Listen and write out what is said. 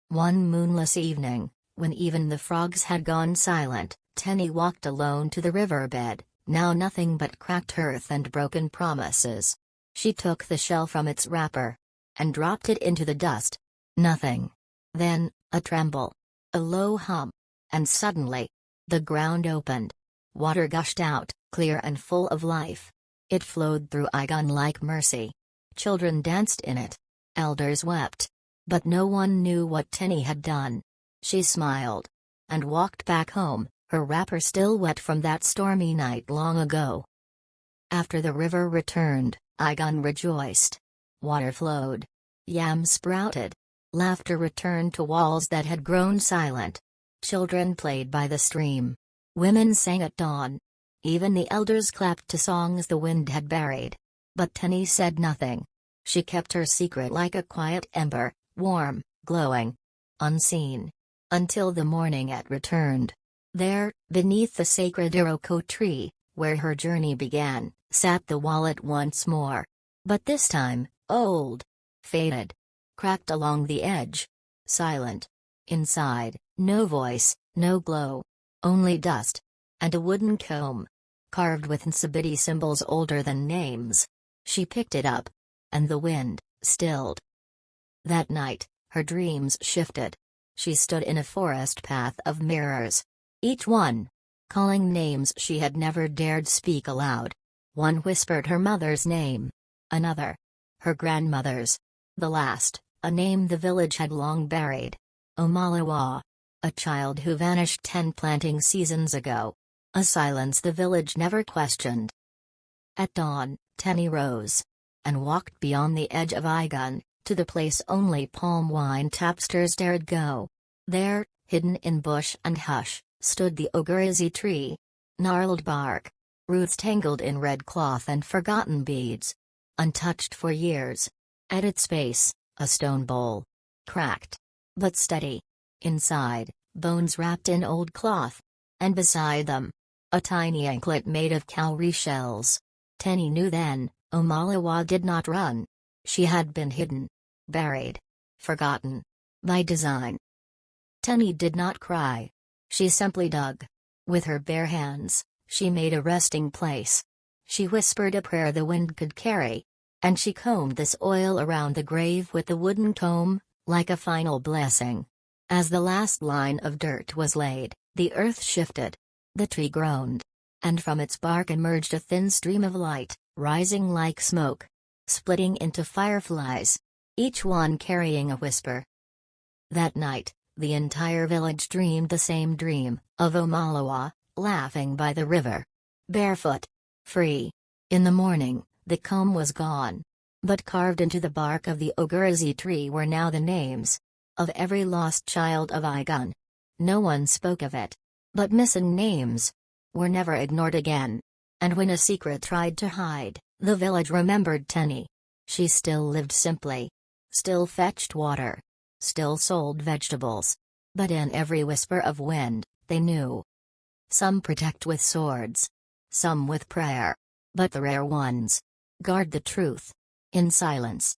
One moonless evening, when even the frogs had gone silent, Teni walked alone to the riverbed, now nothing but cracked earth and broken promises. She took the shell from its wrapper and dropped it into the dust. Nothing. Then, a tremble. A low hum. And suddenly, the ground opened. Water gushed out, clear and full of life. It flowed through Igon like mercy. Children danced in it. Elders wept. But no one knew what Teni had done. She smiled and walked back home, her wrapper still wet from that stormy night long ago. After the river returned, Igon rejoiced. Water flowed. Yams sprouted. Laughter returned to walls that had grown silent. Children played by the stream. Women sang at dawn. Even the elders clapped to songs the wind had buried. But Teni said nothing. She kept her secret like a quiet ember, warm, glowing, unseen. Until the morning it returned. There, beneath the sacred Iroko tree, where her journey began, sat the wallet once more. But this time, old. Faded. Cracked along the edge. Silent. Inside, no voice, no glow. Only dust. And a wooden comb. Carved with Nsabiti symbols older than names. She picked it up. And the wind stilled. That night, her dreams shifted. She stood in a forest path of mirrors. Each one calling names she had never dared speak aloud. One whispered her mother's name. Another her grandmother's. The last, a name the village had long buried. Omalawa. A child who vanished 10 planting seasons ago. A silence the village never questioned. At dawn, Teni rose and walked beyond the edge of Igon, to the place only palm wine tapsters dared go. There, hidden in bush and hush, stood the occurrences tree. Gnarled bark. Roots tangled in red cloth and forgotten beads. Untouched for years. At its base, a stone bowl. Cracked. But steady. Inside, bones wrapped in old cloth. And beside them, a tiny anklet made of cowrie shells. Teni knew then, Omalawa did not run. She had been hidden. Buried. Forgotten. By design. Teni did not cry. She simply dug. With her bare hands, she made a resting place. She whispered a prayer the wind could carry. And she combed this oil around the grave with the wooden comb, like a final blessing. As the last line of dirt was laid, the earth shifted. The tree groaned. And from its bark emerged a thin stream of light, rising like smoke. Splitting into fireflies. Each one carrying a whisper. That night, the entire village dreamed the same dream, of Omalawa, laughing by the river. Barefoot. Free. In the morning, the comb was gone. But carved into the bark of the occurrences tree were now the names of every lost child of Igon. No one spoke of it. But missing names were never ignored again. And when a secret tried to hide, the village remembered Teni. She still lived simply. Still fetched water. Still sold vegetables. But in every whisper of wind, they knew. Some protect with swords. Some with prayer. But the rare ones guard the truth. In silence.